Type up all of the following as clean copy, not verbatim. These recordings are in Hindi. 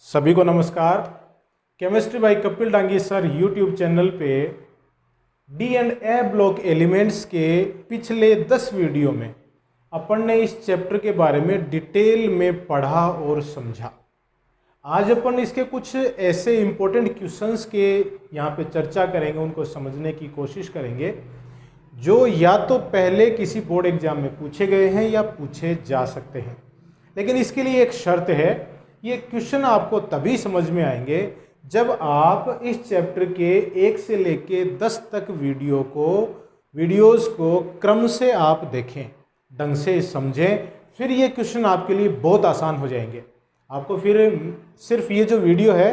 सभी को नमस्कार। Chemistry by Kapil Dangi sir YouTube channel पे D and A block elements के पिछले 10 वीडियो में अपन ने इस चैप्टर के बारे में डिटेल में पढ़ा और समझा। आज अपन इसके कुछ ऐसे इम्पोर्टेंट क्वेश्चंस के यहाँ पे चर्चा करेंगे, उनको समझने की कोशिश करेंगे जो या तो पहले किसी बोर्ड एग्जाम में पूछे गए हैं या पूछे जा सकते हैं। लेकिन इसके लिए एक शर्त है, ये क्वेश्चन आपको तभी समझ में आएंगे जब आप इस चैप्टर के 1 से लेके 10 तक वीडियोस को क्रम से आप देखें, ढंग से समझें, फिर ये क्वेश्चन आपके लिए बहुत आसान हो जाएंगे। आपको फिर सिर्फ ये जो वीडियो है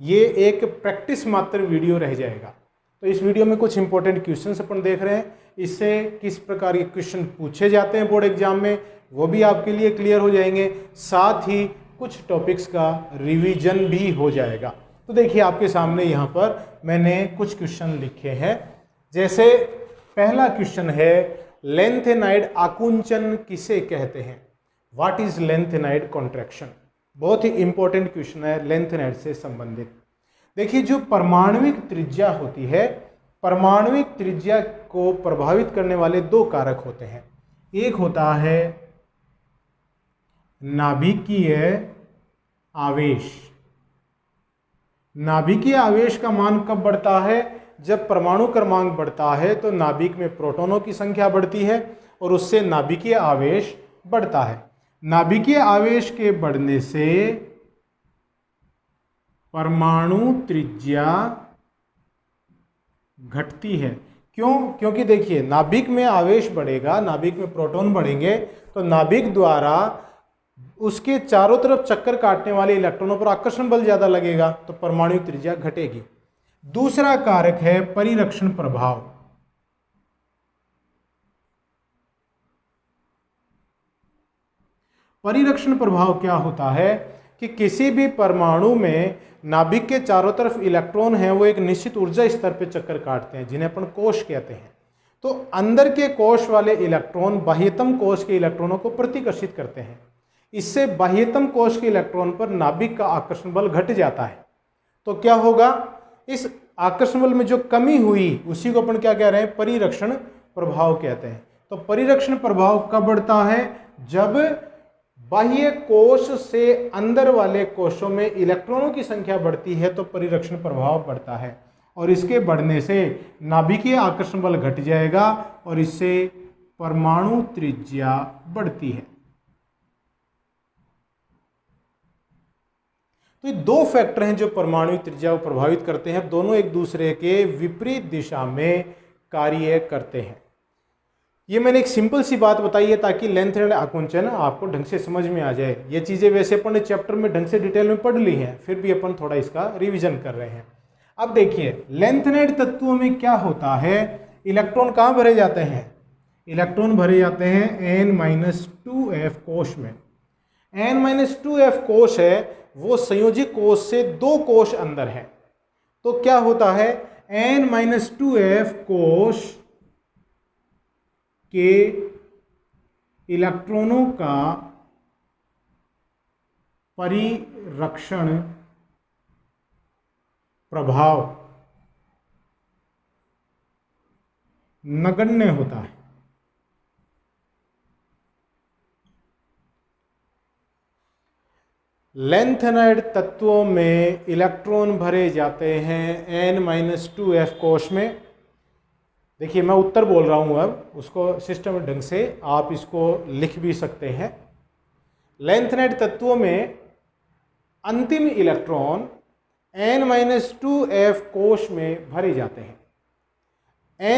ये एक प्रैक्टिस मात्र वीडियो रह जाएगा। तो इस वीडियो में कुछ इंपॉर्टेंट क्वेश्चंस अपन देख रहे हैं, इससे किस प्रकार के क्वेश्चन पूछे जाते हैं बोर्ड एग्जाम में वो भी आपके लिए क्लियर हो जाएंगे, साथ ही कुछ टॉपिक्स का रिवीजन भी हो जाएगा। तो देखिए आपके सामने यहाँ पर मैंने कुछ क्वेश्चन लिखे हैं। जैसे पहला क्वेश्चन है, लेंथेनाइड आकुंचन किसे कहते हैं? What is lanthanide contraction? बहुत ही इंपॉर्टेंट क्वेश्चन है लेंथेनाइड से संबंधित। देखिए जो परमाणविक त्रिज्या होती है, परमाणविक त्रिज्या को प्रभावित करने वाले दो कारक होते हैं। एक होता है नाभिकीय आवेश। नाभिकीय आवेश का मान कब बढ़ता है? जब परमाणु क्रमांक बढ़ता है तो नाभिक में प्रोटॉनों की संख्या बढ़ती है और उससे नाभिकीय आवेश बढ़ता है। नाभिकीय आवेश के बढ़ने से परमाणु त्रिज्या घटती है। क्यों? क्योंकि देखिए नाभिक में आवेश बढ़ेगा, नाभिक में प्रोटॉन बढ़ेंगे तो नाभिक द्वारा उसके चारों तरफ चक्कर काटने वाले इलेक्ट्रॉनों पर आकर्षण बल ज्यादा लगेगा तो परमाणु त्रिज्या घटेगी। दूसरा कारक है परिरक्षण प्रभाव। परिरक्षण प्रभाव क्या होता है कि किसी भी परमाणु में नाभिक के चारों तरफ इलेक्ट्रॉन हैं, वो एक निश्चित ऊर्जा स्तर पर चक्कर काटते हैं जिन्हें अपन कोश कहते हैं। तो अंदर के कोश वाले इलेक्ट्रॉन बाह्यतम कोश के इलेक्ट्रॉनों को प्रतिकर्षित करते हैं। इससे बाह्यतम कोश के इलेक्ट्रॉन पर नाभिक का आकर्षण बल घट जाता है। तो क्या होगा? इस आकर्षण बल में जो कमी हुई उसी को अपन क्या कह रहे हैं? परिरक्षण प्रभाव कहते हैं। तो परिरक्षण प्रभाव कब बढ़ता है? जब बाह्य कोश से अंदर वाले कोशों में इलेक्ट्रॉनों की संख्या बढ़ती है तो परिरक्षण प्रभाव बढ़ता है और इसके बढ़ने से नाभिकीय आकर्षण बल घट जाएगा और इससे परमाणु त्रिज्या बढ़ती है। तो ये दो फैक्टर हैं जो परमाणु त्रिज्या को प्रभावित करते हैं, दोनों एक दूसरे के विपरीत दिशा में कार्य करते हैं। ये मैंने एक सिंपल सी बात बताई है ताकि लेंथेनाइड आकुंचन आपको ढंग से समझ में आ जाए। ये चीज़ें वैसे अपन ने चैप्टर में ढंग से डिटेल में पढ़ ली हैं, फिर भी अपन थोड़ा इसका रिवीजन कर रहे हैं। अब देखिए लेंथेनाइड तत्वों में क्या होता है, इलेक्ट्रॉन कहाँ भरे जाते हैं? इलेक्ट्रॉन भरे जाते हैं N-2F कोश में। N-2F कोश है वो संयोजी कोश से 2 कोश अंदर है। तो क्या होता है? N-2F कोश के इलेक्ट्रॉनों का परिरक्षण प्रभाव नगण्य होता है। लेंथेनाइड तत्वों में इलेक्ट्रॉन भरे जाते हैं N-2F कोश में। देखिए मैं उत्तर बोल रहा हूं, अब उसको सिस्टम ढंग से आप इसको लिख भी सकते हैं। लेंथेनाइड तत्वों में अंतिम इलेक्ट्रॉन N-2F कोश में भरे जाते हैं।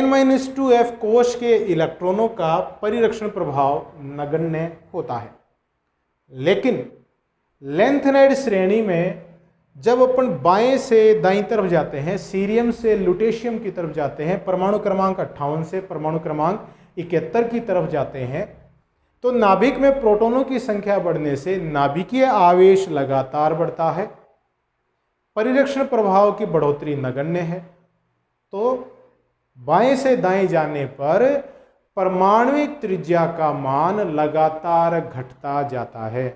N-2F कोश के इलेक्ट्रॉनों का परिरक्षण प्रभाव नगण्य होता है। लेकिन लेंथेनाइड श्रेणी में जब अपन बाएं से दाईं तरफ जाते हैं, सीरियम से लुटेशियम की तरफ जाते हैं, परमाणु क्रमांक 58 से परमाणु क्रमांक 71 की तरफ जाते हैं, तो नाभिक में प्रोटॉनों की संख्या बढ़ने से नाभिकीय आवेश लगातार बढ़ता है, परिरक्षण प्रभाव की बढ़ोतरी नगण्य है। तो बाएं से दाएं जाने पर परमाणविक त्रिज्या का मान लगातार घटता जाता है।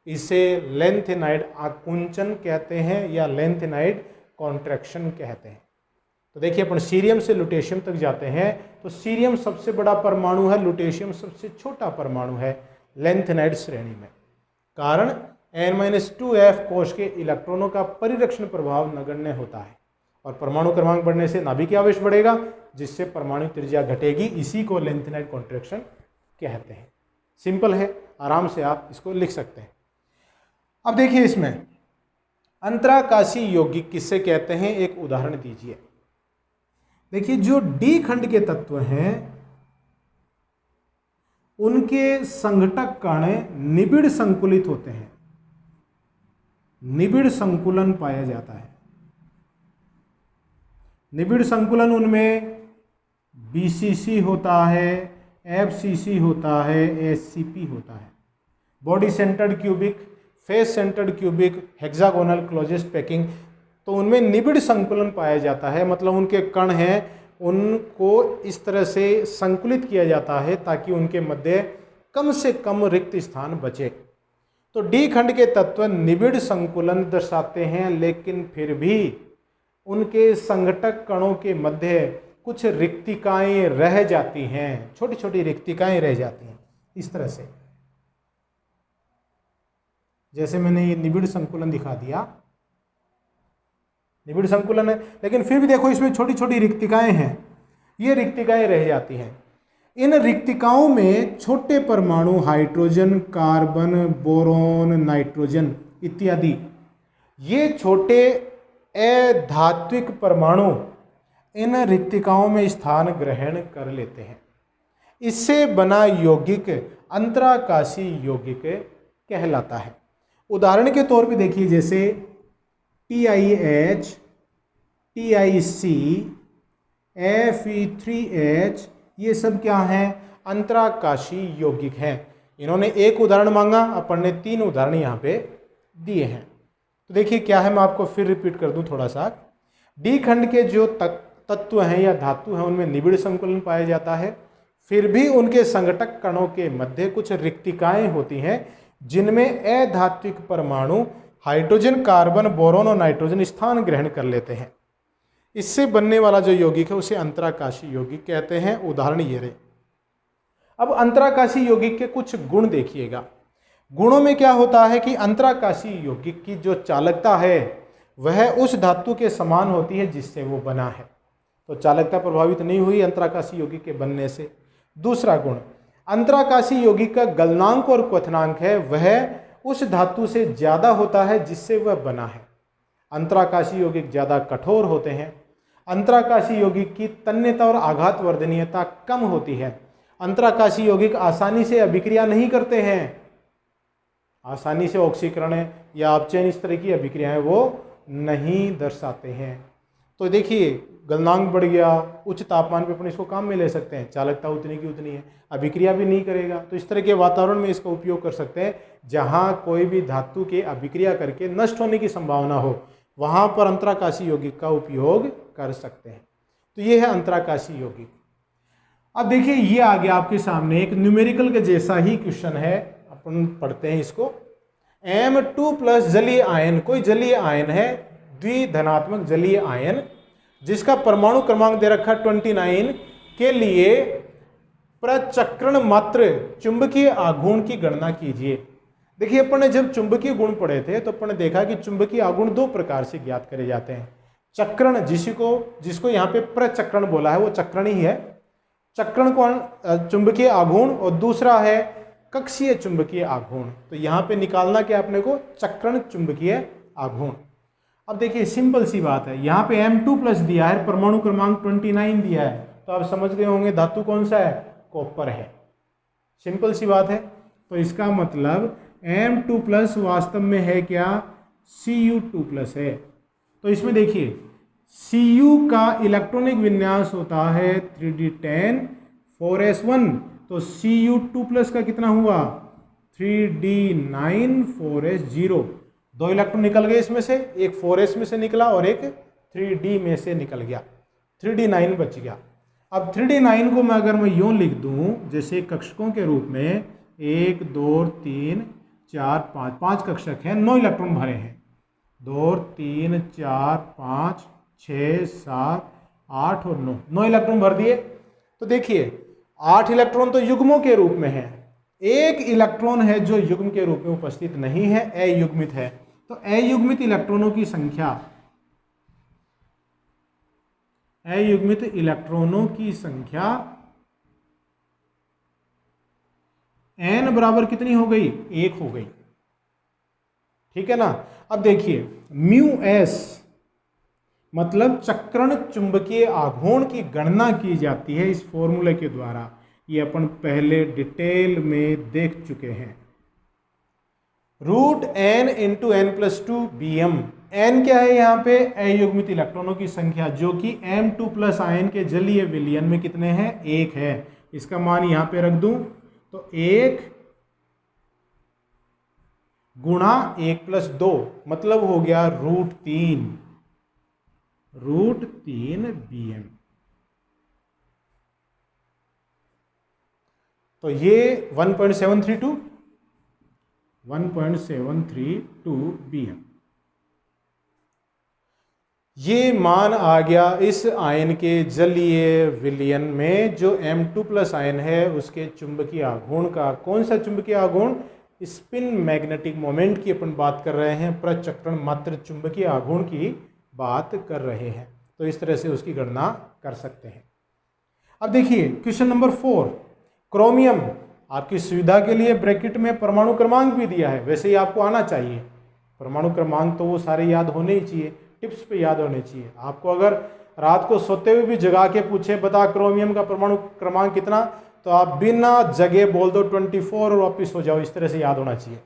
इसे लेंथेनाइड आकुंचन कहते हैं या लेंथेनाइड कॉन्ट्रैक्शन कहते हैं। तो देखिए अपन सीरियम से लुटेशियम तक जाते हैं तो सीरियम सबसे बड़ा परमाणु है, लुटेशियम सबसे छोटा परमाणु है लेंथेनाइड श्रेणी में। कारण N-2F कोश के इलेक्ट्रॉनों का परिरक्षण प्रभाव नगण्य होता है और परमाणु क्रमांक बढ़ने से नाभिकीय आवेश बढ़ेगा जिससे परमाणु त्रिज्या घटेगी। इसी को लेंथेनाइड कॉन्ट्रैक्शन कहते हैं। सिंपल है, आराम से आप इसको लिख सकते हैं। अब देखिए इसमें अंतराकाशी यौगिक किससे कहते हैं, एक उदाहरण दीजिए। देखिए जो डी खंड के तत्व हैं उनके संघटक कण निबिड़ संकुलित होते हैं, निबिड़ संकुलन पाया जाता है। निबिड़ संकुलन उनमें BCC होता है, FCC होता है, SCP होता है। Body centred cubic, face centred cubic, hexagonal closest packing, तो उनमें निबिड़ संकुलन पाया जाता है। मतलब उनके कण हैं उनको इस तरह से संकुलित किया जाता है ताकि उनके मध्य कम से कम रिक्त स्थान बचे। तो डी खंड के तत्व निबिड़ संकुलन दर्शाते हैं, लेकिन फिर भी उनके संघटक कणों के मध्य कुछ रिक्तिकाएं रह जाती हैं, छोटी छोटी रिक्तिकाएं रह जाती हैं इस तरह से। जैसे मैंने ये निबिड़ संकुलन दिखा दिया, निबिड़ संकुलन है, लेकिन फिर भी देखो इसमें छोटी छोटी रिक्तिकाएं हैं, ये रिक्तिकाएं रह जाती हैं। इन रिक्तिकाओं में छोटे परमाणु हाइड्रोजन, कार्बन, बोरोन, नाइट्रोजन इत्यादि, ये छोटे अधात्विक परमाणु इन रिक्तिकाओं में स्थान ग्रहण कर लेते हैं। इससे बना यौगिक अंतराकाशी यौगिक कहलाता है। उदाहरण के तौर पे देखिए जैसे TiH, TiC, Fe3H, ये सब क्या हैं, अंतराकाशी यौगिक हैं। इन्होंने एक उदाहरण मांगा, अपन ने 3 उदाहरण यहाँ पे दिए हैं। तो देखिए क्या है, मैं आपको फिर रिपीट कर दूं थोड़ा सा। डी खंड के जो तत्व हैं या धातु हैं उनमें निबिड़ संकुलन पाया जाता है, फिर भी उनके संघटक कणों के मध्य कुछ रिक्तिकाएं होती हैं जिनमें अधात्विक परमाणु हाइड्रोजन, कार्बन, बोरोन और नाइट्रोजन स्थान ग्रहण कर लेते हैं। इससे बनने वाला जो यौगिक है उसे अंतराकाशी यौगिक कहते हैं। उदाहरण ये रहे। अब अंतराकाशी यौगिक के कुछ गुण देखिएगा। गुणों में क्या होता है कि अंतराकाशी यौगिक की जो चालकता है वह उस धातु के समान होती है जिससे वो बना है, तो चालकता प्रभावित नहीं हुई अंतराकाशी यौगिक के बनने से। दूसरा गुण, अंतराकाशी यौगिक का गलनांक और क्वथनांक है वह उस धातु से ज़्यादा होता है जिससे वह बना है। अंतराकाशी यौगिक ज़्यादा कठोर होते हैं। अंतराकाशी यौगिक की तन्यता और आघात वर्धनीयता कम होती है। अंतराकाशी यौगिक आसानी से अभिक्रिया नहीं करते हैं, आसानी से ऑक्सीकरण या अपचयन इस तरह की अभिक्रियाएं वो नहीं दर्शाते हैं। तो देखिए गलनांक बढ़ गया, उच्च तापमान पे अपन इसको काम में ले सकते हैं, चालकता उतनी की उतनी है, अभिक्रिया भी नहीं करेगा। तो इस तरह के वातावरण में इसका उपयोग कर सकते हैं जहाँ कोई भी धातु के अभिक्रिया करके नष्ट होने की संभावना हो, वहाँ पर अंतराकाशी यौगिक का उपयोग कर सकते हैं। तो ये है अंतराकाशी यौगिक। अब देखिए ये आ गया आपके सामने एक न्यूमेरिकल के जैसा ही क्वेश्चन है, अपन पढ़ते हैं इसको। M2+ जलीय आयन, कोई जलीय आयन है, द्विधनात्मक जलीय आयन जिसका परमाणु क्रमांक दे रखा 29 के लिए प्रचक्रण मात्र चुंबकीय आघूर्ण की गणना कीजिए। देखिए अपन ने जब चुंबकीय गुण पढ़े थे तो अपन ने देखा कि चुंबकीय आघूर्ण 2 प्रकार से ज्ञात करे जाते हैं। चक्रण, जिसको यहाँ पे प्रचक्रण बोला है वो चक्रण ही है, चक्रण कौन चुंबकीय आघूर्ण, और दूसरा है कक्षीय चुंबकीय आघूर्ण। तो यहाँ पे निकालना क्या अपने को, चक्रण चुंबकीय आघूर्ण। अब देखिए सिंपल सी बात है, यहाँ पे M2+ दिया है, परमाणु क्रमांक 29 दिया है, तो आप समझ गए होंगे धातु कौन सा है, कॉपर है। सिंपल सी बात है। तो इसका मतलब M2+ वास्तव में है क्या, Cu2+ है। तो इसमें देखिए Cu का इलेक्ट्रॉनिक विन्यास होता है 3d10 4s1, तो Cu2+ का कितना हुआ 3d9 4s0। 2 इलेक्ट्रॉन निकल गए इसमें से, एक 4s में से निकला और एक 3d में से निकल गया, 3d9 बच गया। अब 3d9 को मैं अगर मैं यूँ लिख दूँ जैसे कक्षकों के रूप में 1 2 3 4 5, 5 कक्षक हैं, 9 इलेक्ट्रॉन भरे हैं। 2 3 4 5 6 7 8 और 9 इलेक्ट्रॉन भर दिए। तो देखिए 8 इलेक्ट्रॉन तो युग्मों के रूप में है, एक इलेक्ट्रॉन है जो युग्म के रूप में उपस्थित नहीं है, अयुग्मित है। तो अयुग्मित इलेक्ट्रॉनों की संख्या, अयुग्मित इलेक्ट्रॉनों की संख्या n बराबर कितनी हो गई? 1 हो गई। ठीक है ना। अब देखिए म्यू एस मतलब चक्रण चुंबकीय आघूर्ण की गणना की जाती है इस फॉर्मूले के द्वारा। ये अपन पहले डिटेल में देख चुके हैं। √n × n+2 bm। n क्या है यहाँ पे? अयुग्मित इलेक्ट्रॉनों की संख्या, जो कि m2+ आयन के जलीय विलयन में कितने हैं? 1 है। इसका मान यहाँ पे रख दूं तो 1 गुणा 1+2 मतलब हो गया √3 bm। तो ये 1.732 bm। ये मान आ गया इस आयन के जलीय विलयन में, जो m2+ आयन है उसके चुंबकीय आघूर्ण का। कौन सा चुंबकीय आघूर्ण? स्पिन मैग्नेटिक मोमेंट की अपन बात कर रहे हैं, प्रचक्रण मात्र चुंबकीय आघूर्ण की बात कर रहे हैं। तो इस तरह से उसकी गणना कर सकते हैं। अब देखिए क्वेश्चन नंबर 4, क्रोमियम। आपकी सुविधा के लिए ब्रैकेट में परमाणु क्रमांक भी दिया है, वैसे ही आपको आना चाहिए। परमाणु क्रमांक तो वो सारे याद होने ही चाहिए, टिप्स पे याद होने चाहिए। आपको अगर रात को सोते हुए भी जगा के पूछे बता क्रोमियम का परमाणु क्रमांक कितना, तो आप बिना जगह बोल दो 24 और वापिस हो जाओ। इस तरह से याद होना चाहिए।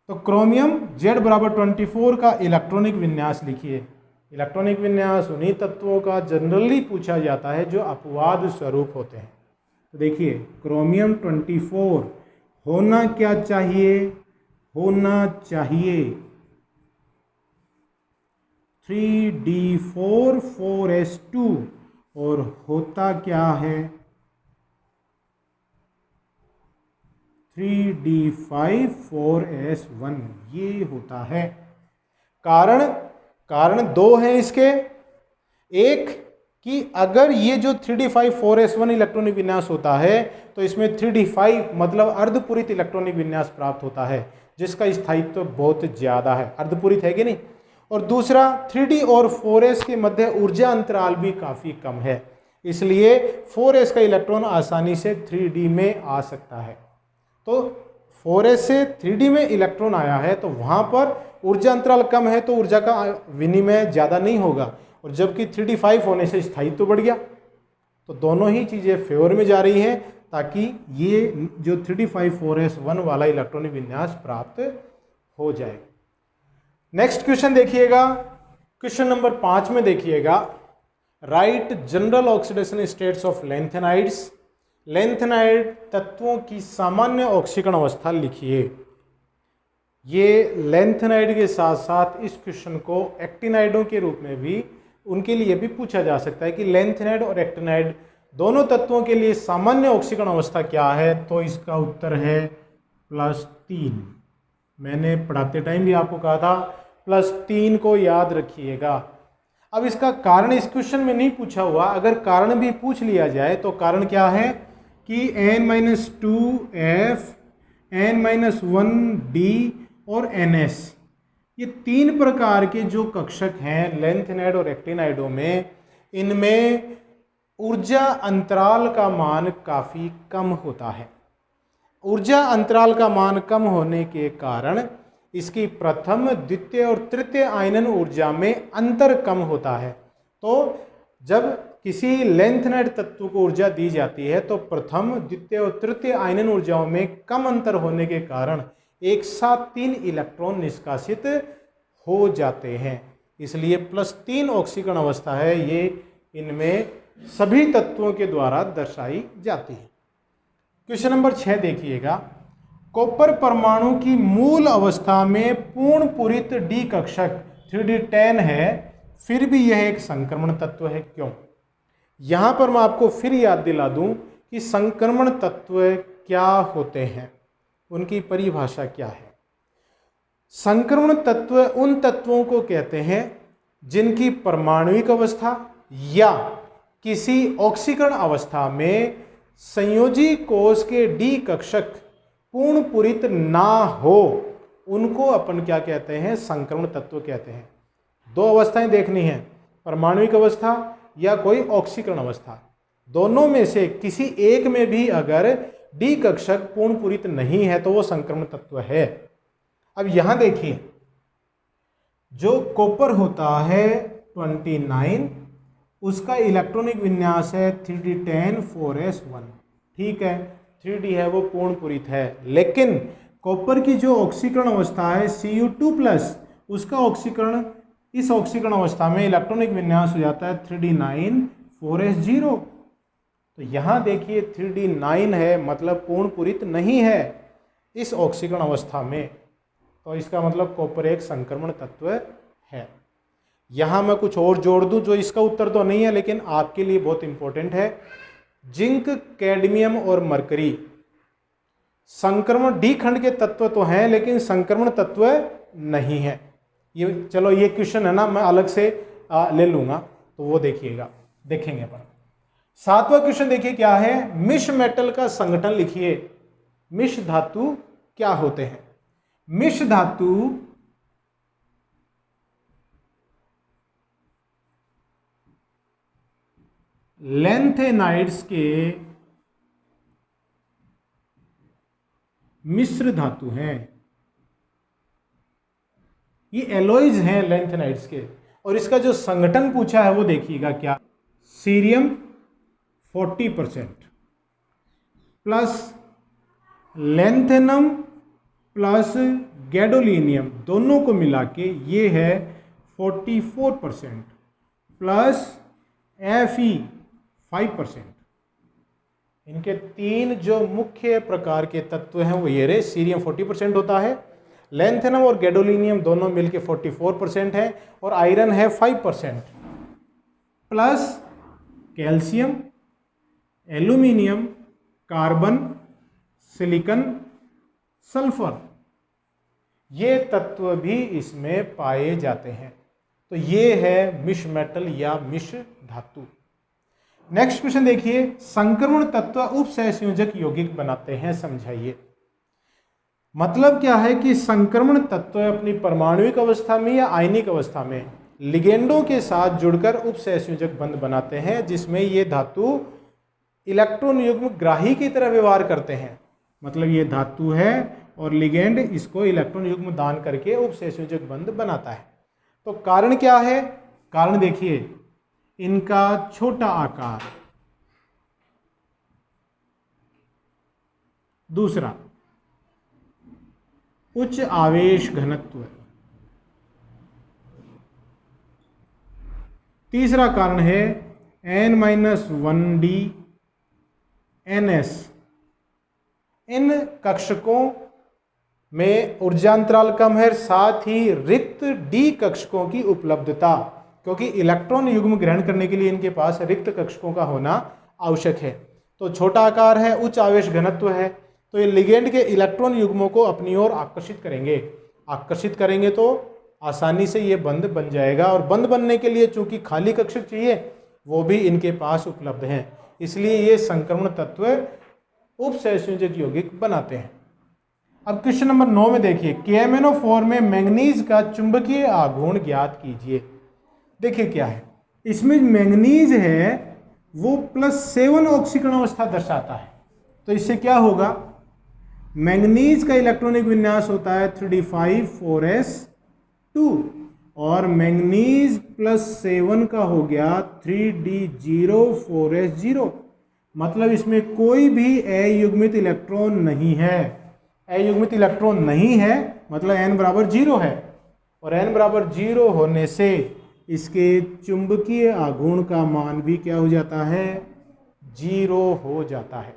तो क्रोमियम Z बराबर 24 का इलेक्ट्रॉनिक विन्यास लिखिए। इलेक्ट्रॉनिक विन्यास उन्हीं तत्वों का जनरली पूछा जाता है जो अपवाद स्वरूप होते हैं। तो देखिए क्रोमियम 24 होना क्या चाहिए? होना चाहिए 3d4 4s2 और होता क्या है? 3d5 4s1 ये होता है। कारण दो हैं इसके। एक कि अगर ये जो 3d5 4s1 इलेक्ट्रॉनिक विन्यास होता है तो इसमें 3d5 मतलब अर्धपूरित इलेक्ट्रॉनिक विन्यास प्राप्त होता है, जिसका स्थायित्व तो बहुत ज्यादा है। अर्धपूरित है कि नहीं? और दूसरा 3d और 4s के मध्य ऊर्जा अंतराल भी काफी कम है, इसलिए 4s का इलेक्ट्रॉन आसानी से 3d में आ सकता है। तो 4s से 3d में इलेक्ट्रॉन आया है तो वहां पर ऊर्जा अंतराल कम है, तो ऊर्जा का विनिमय ज्यादा नहीं होगा, और जबकि 3d5 होने से स्थायित्व तो बढ़ गया। तो दोनों ही चीजें फेवर में जा रही हैं, ताकि ये जो 3d5 4s1 वाला इलेक्ट्रॉनिक विन्यास प्राप्त हो जाए। नेक्स्ट क्वेश्चन देखिएगा, क्वेश्चन नंबर 5 में देखिएगा, right general oxidation states of lanthanides. Lanthanide तत्वों की सामान्य ऑक्सीकरण अवस्था लिखिए। ये लैंथेनाइड के साथ साथ इस क्वेश्चन को एक्टिनाइडों के रूप में भी उनके लिए भी पूछा जा सकता है कि लैंथेनाइड और एक्टिनाइड दोनों तत्वों के लिए सामान्य ऑक्सीकरण अवस्था क्या है। तो इसका उत्तर है +3। मैंने पढ़ाते टाइम भी आपको कहा था +3 को याद रखिएगा। अब इसका कारण इस क्वेश्चन में नहीं पूछा हुआ, अगर कारण भी पूछ लिया जाए तो कारण क्या है कि n-2f n-1d और ns, ये 3 प्रकार के जो कक्षक हैं लैंथेनाइड और एक्टिनाइडों में, इनमें ऊर्जा अंतराल का मान काफ़ी कम होता है। ऊर्जा अंतराल का मान कम होने के कारण इसकी प्रथम, द्वितीय और तृतीय आयनन ऊर्जा में अंतर कम होता है। तो जब किसी लैंथेनाइड तत्व को ऊर्जा दी जाती है तो प्रथम, द्वितीय और तृतीय आयनन ऊर्जाओं में कम अंतर होने के कारण एक साथ 3 इलेक्ट्रॉन निष्कासित हो जाते हैं, इसलिए +3 ऑक्सीकरण अवस्था है, ये इनमें सभी तत्वों के द्वारा दर्शाई जाती है। क्वेश्चन नंबर 6 देखिएगा, कॉपर परमाणु की मूल अवस्था में पूर्ण पूरित डी कक्षक 3d10 है, फिर भी यह एक संक्रमण तत्व है, क्यों? यहां पर मैं आपको फिर याद दिला दूं कि संक्रमण तत्व क्या होते हैं, उनकी परिभाषा क्या है। संक्रमण तत्व उन तत्वों को कहते हैं जिनकी परमाणुविक अवस्था या किसी ऑक्सीकरण अवस्था में संयोजी कोश के डी कक्षक पूर्ण पूरित ना हो, उनको अपन क्या कहते हैं? संक्रमण तत्व कहते हैं। दो अवस्थाएं देखनी है, परमाणुविक अवस्था या कोई ऑक्सीकरण अवस्था। दोनों में से किसी एक में भी अगर डी कक्षक पूर्ण पूरित नहीं है तो वो संक्रमण तत्व है। अब यहां देखिए, जो कॉपर होता है 29, उसका इलेक्ट्रॉनिक विन्यास है 3d10 4s1। ठीक है, 3d है वो पूर्ण पूरित है, लेकिन कॉपर की जो ऑक्सीकरण अवस्था है Cu2+, उसका ऑक्सीकरण, इस ऑक्सीकरण अवस्था में इलेक्ट्रॉनिक विन्यास हो जाता है 3d9 4s0। तो यहां देखिए 3d9 है, मतलब पूर्ण पूरित नहीं है इस ऑक्सीकरण अवस्था में, तो इसका मतलब कॉपर एक संक्रमण तत्व है। यहां मैं कुछ और जोड़ दूं जो इसका उत्तर तो नहीं है लेकिन आपके लिए बहुत इंपॉर्टेंट है। जिंक, कैडमियम और मरकरी संक्रमण डी खंड के तत्व तो हैं लेकिन संक्रमण तत्व नहीं है। ये चलो, ये क्वेश्चन है ना, मैं अलग से ले लूंगा, तो वो देखिएगा, देखेंगे अपन। 7वां क्वेश्चन देखिए क्या है, मिश मेटल का संगठन लिखिए। मिश धातु क्या होते हैं? मिश धातु लैंथेनाइड्स के मिश्र धातु हैं। ये एलॉयज हैं लैंथेनाइड्स के, और इसका जो संगठन पूछा है वो देखिएगा क्या, cerium 40% plus lanthanum plus gadolinium, दोनों को मिला के ये है 44% प्लस Fe 5%। इनके तीन जो मुख्य प्रकार के तत्व हैं वो ये रहे। सीरियम 40% होता है, लैंथेनम और गैडोलिनियम दोनों मिलके 44% है, और आयरन है 5%, plus calcium, aluminium, carbon, silicon, sulphur, ये तत्व भी इसमें पाए जाते हैं। तो ये है मिश मेटल या मिश धातु। नेक्स्ट क्वेश्चन देखिए, संक्रमण तत्व उपसहसंयोजक यौगिक बनाते हैं, समझाइए। मतलब क्या है कि संक्रमण तत्व अपनी परमाणुविक अवस्था में या आयनिक अवस्था में लिगेंडों के साथ जुड़कर उपसहसंयोजक बंध बनाते हैं, जिसमें ये धातु इलेक्ट्रॉन युग्म ग्राही की तरह व्यवहार करते हैं। मतलब ये धातु है और लिगेंड इसको इलेक्ट्रॉन युग्म दान करके उपसहसंयोजक बंध बनाता है। तो कारण क्या है? कारण देखिए, इनका छोटा आकार, दूसरा उच्च आवेश घनत्व, तीसरा कारण है N-1d NS। इन कक्षकों में ऊर्जांतराल कम है, साथ ही रिक्त डी कक्षकों की उपलब्धता, क्योंकि इलेक्ट्रॉन युग्म ग्रहण करने के लिए इनके पास रिक्त कक्षकों का होना आवश्यक है। तो छोटा आकार है, उच्च आवेश घनत्व है, तो ये लिगेंड के इलेक्ट्रॉन युग्मों को अपनी ओर आकर्षित करेंगे। आकर्षित करेंगे तो आसानी से ये बंध बन जाएगा, और बंध बनने के लिए चूंकि खाली कक्षक चाहिए वो भी इनके पास उपलब्ध हैं, इसलिए ये संक्रमण तत्व उपसहसंयोजक यौगिक बनाते हैं। अब क्वेश्चन नंबर 9 में देखिए, KMnO4 में मैंगनीज का चुंबकीय आघूर्ण ज्ञात कीजिए। देखिए क्या है, इसमें मैंगनीज है वो +7 ऑक्सीकरण अवस्था दर्शाता है। तो इससे क्या होगा, मैंगनीज का इलेक्ट्रॉनिक विन्यास होता है 3d5 4s2, और मैंगनीज +7 का हो गया 3d0 4s0। मतलब इसमें कोई भी अयुग्मित इलेक्ट्रॉन नहीं है। अयुग्मित इलेक्ट्रॉन नहीं है मतलब n बराबर 0 है, और n बराबर 0 होने से इसके चुंबकीय आघूर्ण का मान भी क्या हो जाता है, 0 हो जाता है।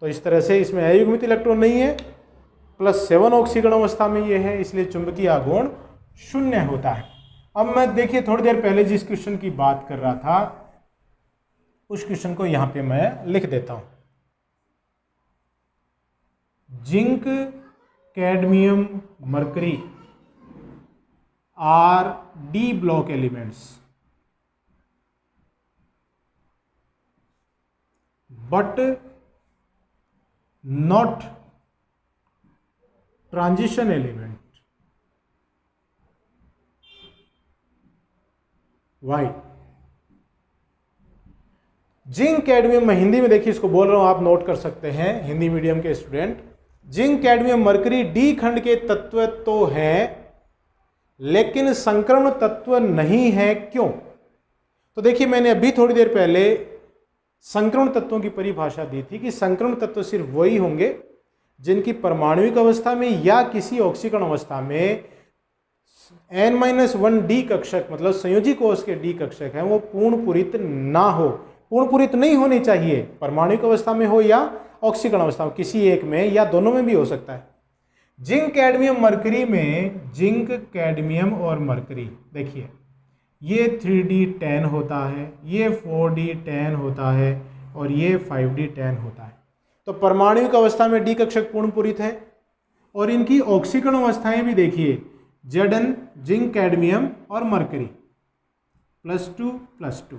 तो इस तरह से इसमें अयुग्मित इलेक्ट्रॉन नहीं है, +7 ऑक्सीकरण अवस्था में ये है, इसलिए चुंबकीय आघूर्ण 0 होता है। अब मैं देखिए थोड़ी देर पहले जिस क्वेश्चन की बात कर रहा था उस क्वेश्चन को यहां पे मैं लिख देता हूं। Zinc, cadmium, mercury are d block elements but not transition element. Why? Zinc cadmium, मैं हिंदी में देखिए इसको बोल रहा हूं, आप नोट कर सकते हैं हिंदी मीडियम के student. Zinc cadmium mercury D खंड के तत्व तो हैं लेकिन संक्रमण तत्व नहीं है, क्यों? तो देखिए मैंने अभी थोड़ी देर पहले संक्रमण तत्वों की परिभाषा दी थी कि संक्रमण तत्व सिर्फ वही होंगे जिनकी परमाणुविक अवस्था में या किसी ऑक्सीकरण अवस्था में n-1 डी कक्षक मतलब संयोजी कोष के डी कक्षक हैं वो पूर्ण पूरित ना हो। पूर्ण पूरित नहीं होनी चाहिए, परमाणुविक अवस्था में हो या ऑक्सीकरण अवस्था में, किसी एक में या दोनों में भी हो सकता है। जिंक कैडमियम मरकरी में जिंक कैडमियम और मरकरी देखिए ये 3d10 होता है, ये 4d10 होता है और ये 5d10 होता है। तो परमाणुविक अवस्था में डी कक्षक पूर्ण पूरित है और इनकी ऑक्सीकरण अवस्थाएं भी देखिए Zn जिंक कैडमियम और mercury +2+2,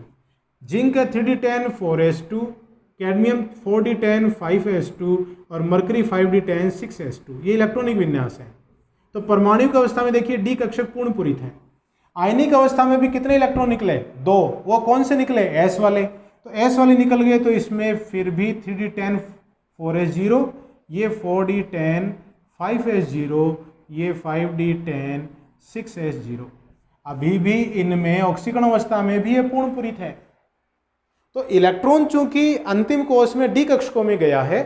zinc 3d10 4s2, cadmium 4d10 5s2 और मरकरी 5d10 6s2। ये इलेक्ट्रॉनिक विन्यास है। तो परमाणुविक अवस्था में देखिए डी कक्षक पूर्ण पूरित है। आयनिक अवस्था में भी कितने इलेक्ट्रॉन निकले? 2। वो कौन से निकले? s वाले। तो s वाले निकल गए तो इसमें फिर भी 3d10 4s0, ये 4d10 5s0, ये 5d10 6s0। अभी भी इनमें ऑक्सीकरण अवस्था में भी ये पूर्ण पूरित है। तो इलेक्ट्रॉन चूंकि अंतिम कोष में डी कक्षकों में गया है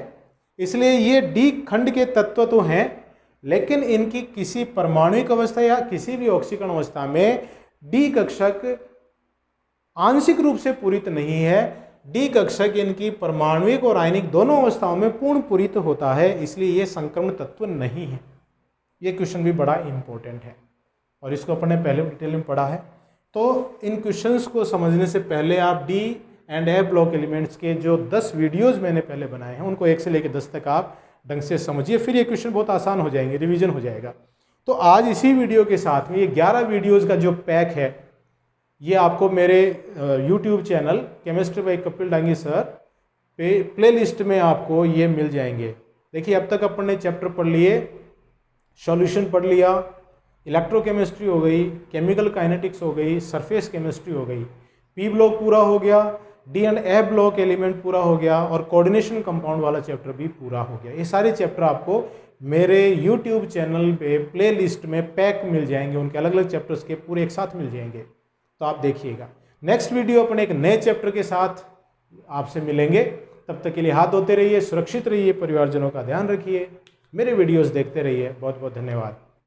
इसलिए ये डी खंड के तत्व तो हैं लेकिन इनकी किसी परमाणुविक अवस्था या किसी भी ऑक्सीकरण अवस्था में डी कक्षक आंशिक रूप से पूरित नहीं है। डी कक्षक इनकी परमाणुविक और आयनिक दोनों अवस्थाओं में पूर्ण पूरित होता है, इसलिए ये संक्रमण तत्व नहीं है। ये क्वेश्चन भी बड़ा इंपॉर्टेंट है और इसको अपने पहले डिटेल में पढ़ा है। तो इन क्वेश्चंस को समझने से पहले आप D and A block elements के जो 10 वीडियोस मैंने पहले बनाए हैं उनको 1 से लेकर 10 तक आप ढंग से समझिए, फिर ये क्वेश्चन बहुत आसान हो जाएंगे, रिवीजन हो जाएगा। तो आज इसी वीडियो के साथ में ये 11 वीडियोस का जो पैक है ये आपको मेरे YouTube channel chemistry by Kapil Dangi sir पे प्लेलिस्ट में आपको ये मिल जाएंगे। देखिए अब तक अपन ने चैप्टर पढ़ लिए, सॉल्यूशन पढ़ लिया, इलेक्ट्रोकेमिस्ट्री हो गई, केमिकल काइनेटिक्स हो गई, सरफेस केमिस्ट्री हो गई, पी ब्लॉक पूरा हो गया, D and A block element पूरा हो गया और कोऑर्डिनेशन कंपाउंड वाला चैप्टर भी पूरा हो गया। ये सारे चैप्टर आपको मेरे यूट्यूब चैनल पे प्लेलिस्ट में पैक मिल जाएंगे, उनके अलग अलग चैप्टर्स के पूरे एक साथ मिल जाएंगे, तो आप देखिएगा। नेक्स्ट वीडियो अपन एक नए चैप्टर के साथ आपसे मिलेंगे, तब तक के लिए हाथ धोते रहिए, सुरक्षित रहिए, परिवारजनों का ध्यान रखिए, मेरे वीडियोस देखते रहिए। बहुत बहुत धन्यवाद।